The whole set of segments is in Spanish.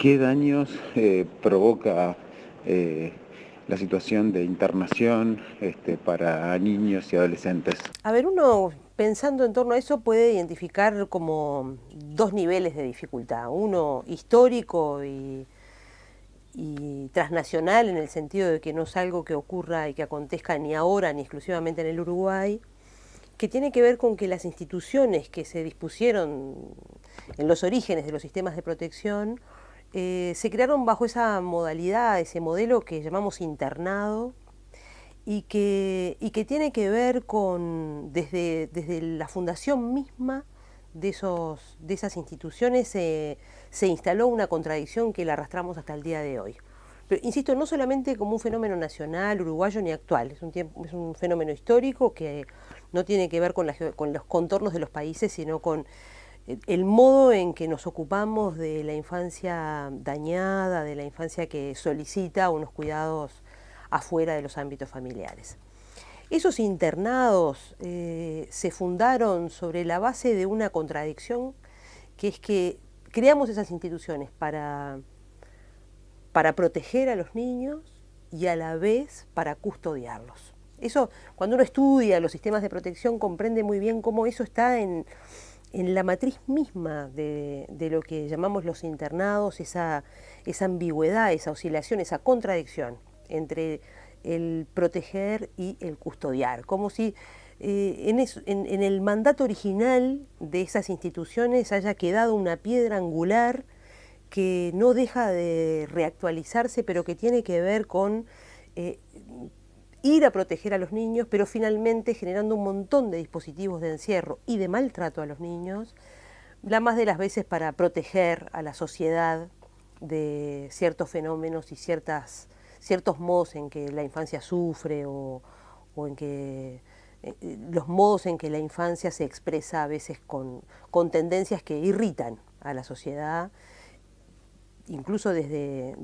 ¿Qué daños provoca la situación de internación para niños y adolescentes? A ver, uno pensando en torno a eso puede identificar como dos niveles de dificultad. Uno histórico y transnacional, en el sentido de que no es algo que ocurra y que acontezca ni ahora ni exclusivamente en el Uruguay, que tiene que ver con que las instituciones que se dispusieron en los orígenes de los sistemas de protección se crearon bajo esa modalidad, ese modelo que llamamos internado, y que tiene que ver con, desde la fundación misma de esas instituciones se instaló una contradicción que la arrastramos hasta el día de hoy. Pero insisto, no solamente como un fenómeno nacional, uruguayo ni actual, es un fenómeno histórico que no tiene que ver con los contornos de los países, sino con el modo en que nos ocupamos de la infancia dañada, de la infancia que solicita unos cuidados afuera de los ámbitos familiares. Esos internados se fundaron sobre la base de una contradicción, que es que creamos esas instituciones para proteger a los niños y a la vez para custodiarlos. Eso, cuando uno estudia los sistemas de protección, comprende muy bien cómo eso está en la matriz misma de lo que llamamos los internados, esa ambigüedad, esa oscilación, esa contradicción entre el proteger y el custodiar, como si en el mandato original de esas instituciones haya quedado una piedra angular que no deja de reactualizarse, pero que tiene que ver con ir a proteger a los niños, pero finalmente generando un montón de dispositivos de encierro y de maltrato a los niños, la más de las veces para proteger a la sociedad de ciertos fenómenos y ciertos modos en que la infancia sufre o en que los modos en que la infancia se expresa a veces con tendencias que irritan a la sociedad, incluso desde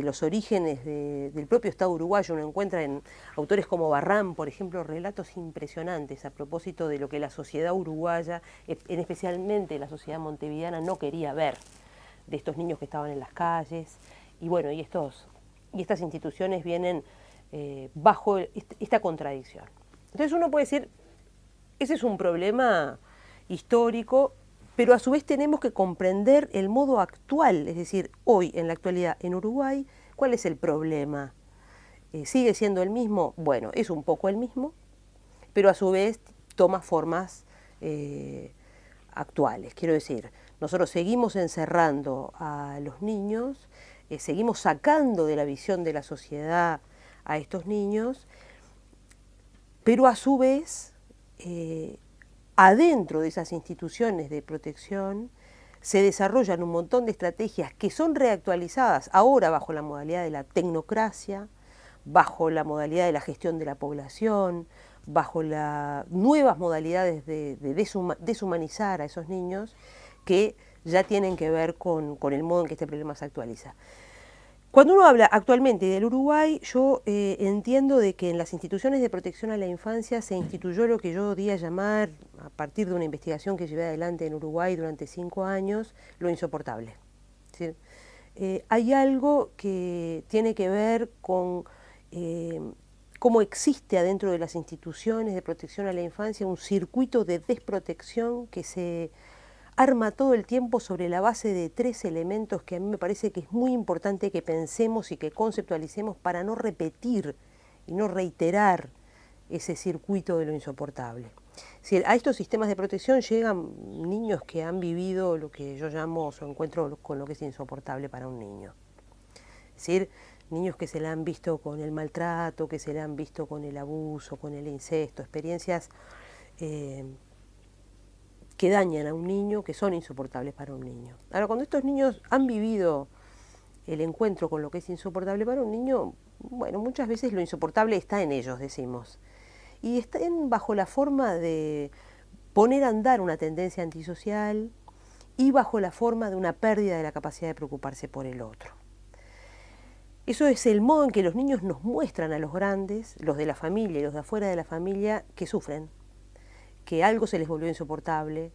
los orígenes del propio Estado uruguayo. Uno encuentra en autores como Barrán, por ejemplo, relatos impresionantes a propósito de lo que la sociedad uruguaya, en especialmente la sociedad montevideana, no quería ver, de estos niños que estaban en las calles. Y bueno, y estas instituciones vienen bajo esta contradicción. Entonces uno puede decir, ese es un problema histórico, pero a su vez tenemos que comprender el modo actual, es decir, hoy, en la actualidad, en Uruguay, ¿cuál es el problema? ¿Sigue siendo el mismo? Bueno, es un poco el mismo, pero a su vez toma formas actuales. Quiero decir, nosotros seguimos encerrando a los niños, seguimos sacando de la visión de la sociedad a estos niños, pero a su vez adentro de esas instituciones de protección se desarrollan un montón de estrategias que son reactualizadas ahora bajo la modalidad de la tecnocracia, bajo la modalidad de la gestión de la población, bajo las nuevas modalidades de deshumanizar a esos niños, que ya tienen que ver con el modo en que este problema se actualiza. Cuando uno habla actualmente del Uruguay, yo entiendo de que en las instituciones de protección a la infancia se instituyó lo que yo di a llamar, a partir de una investigación que llevé adelante en Uruguay durante 5 años, lo insoportable. Es decir, hay algo que tiene que ver con cómo existe adentro de las instituciones de protección a la infancia un circuito de desprotección que se arma todo el tiempo sobre la base de 3 elementos que a mí me parece que es muy importante que pensemos y que conceptualicemos para no repetir y no reiterar ese circuito de lo insoportable. Si a estos sistemas de protección llegan niños que han vivido lo que yo llamo o encuentro con lo que es insoportable para un niño. Es decir, niños que se la han visto con el maltrato, que se la han visto con el abuso, con el incesto, experiencias que dañan a un niño, que son insoportables para un niño. Ahora, cuando estos niños han vivido el encuentro con lo que es insoportable para un niño, bueno, muchas veces lo insoportable está en ellos, decimos. Y están bajo la forma de poner a andar una tendencia antisocial y bajo la forma de una pérdida de la capacidad de preocuparse por el otro. Eso es el modo en que los niños nos muestran a los grandes, los de la familia y los de afuera de la familia, que sufren, que algo se les volvió insoportable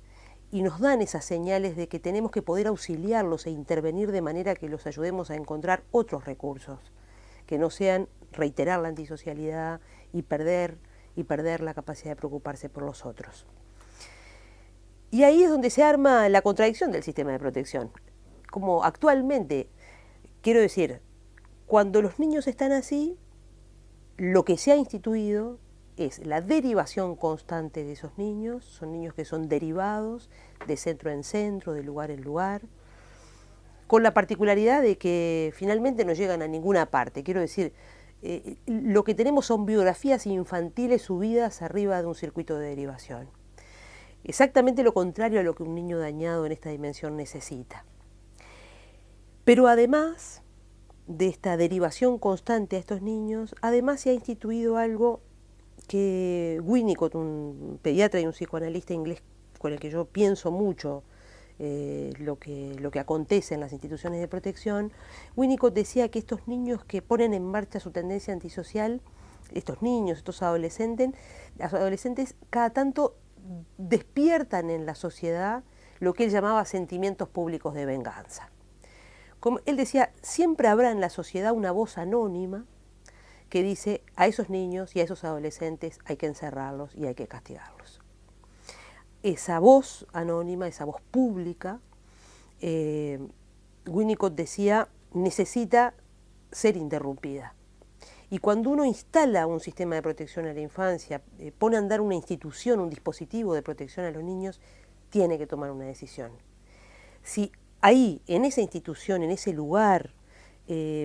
y nos dan esas señales de que tenemos que poder auxiliarlos e intervenir de manera que los ayudemos a encontrar otros recursos, que no sean reiterar la antisocialidad y perder la capacidad de preocuparse por los otros. Y ahí es donde se arma la contradicción del sistema de protección. Como actualmente, quiero decir, cuando los niños están así, lo que se ha instituido es la derivación constante de esos niños. Son niños que son derivados de centro en centro, de lugar en lugar, con la particularidad de que finalmente no llegan a ninguna parte. Quiero decir, lo que tenemos son biografías infantiles subidas arriba de un circuito de derivación. Exactamente lo contrario a lo que un niño dañado en esta dimensión necesita. Pero además de esta derivación constante a estos niños, además se ha instituido algo que Winnicott, un pediatra y un psicoanalista inglés con el que yo pienso mucho lo que acontece en las instituciones de protección, Winnicott decía que estos niños que ponen en marcha su tendencia antisocial, estos niños, estos adolescentes cada tanto despiertan en la sociedad lo que él llamaba sentimientos públicos de venganza. Como él decía, siempre habrá en la sociedad una voz anónima que dice a esos niños y a esos adolescentes hay que encerrarlos y hay que castigarlos. Esa voz anónima, esa voz pública, Winnicott decía, necesita ser interrumpida. Y cuando uno instala un sistema de protección a la infancia, pone a andar una institución, un dispositivo de protección a los niños, tiene que tomar una decisión. Si ahí, en esa institución, en ese lugar,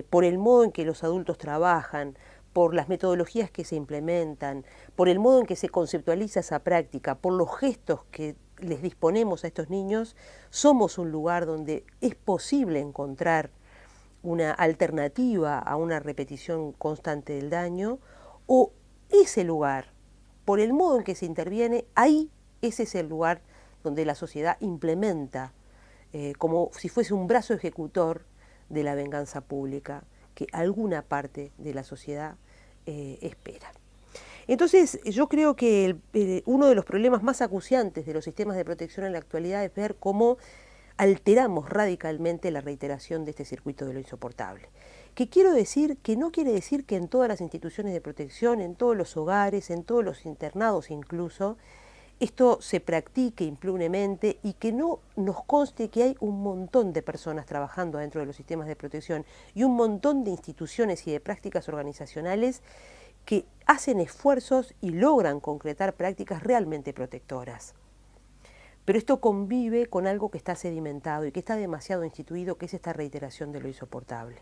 por el modo en que los adultos trabajan, por las metodologías que se implementan, por el modo en que se conceptualiza esa práctica, por los gestos que les disponemos a estos niños, somos un lugar donde es posible encontrar una alternativa a una repetición constante del daño, o ese lugar, por el modo en que se interviene, ahí ese es el lugar donde la sociedad implementa como si fuese un brazo ejecutor de la venganza pública que alguna parte de la sociedad espera. Entonces, yo creo que uno de los problemas más acuciantes de los sistemas de protección en la actualidad es ver cómo alteramos radicalmente la reiteración de este circuito de lo insoportable. ¿Qué quiero decir? Que no quiere decir que en todas las instituciones de protección, en todos los hogares, en todos los internados incluso, esto se practique impunemente y que no nos conste que hay un montón de personas trabajando dentro de los sistemas de protección y un montón de instituciones y de prácticas organizacionales que hacen esfuerzos y logran concretar prácticas realmente protectoras. Pero esto convive con algo que está sedimentado y que está demasiado instituido, que es esta reiteración de lo insoportable.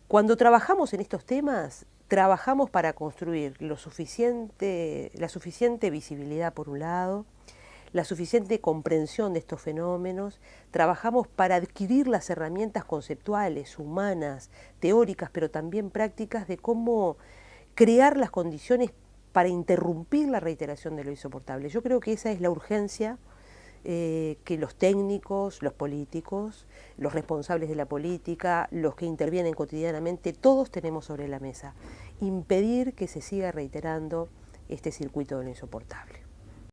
Cuando trabajamos en estos temas, trabajamos para construir la suficiente visibilidad por un lado, la suficiente comprensión de estos fenómenos, trabajamos para adquirir las herramientas conceptuales, humanas, teóricas, pero también prácticas de cómo crear las condiciones para interrumpir la reiteración de lo insoportable. Yo creo que esa es la urgencia que los técnicos, los políticos, los responsables de la política, los que intervienen cotidianamente, todos tenemos sobre la mesa. Impedir que se siga reiterando este circuito de lo insoportable.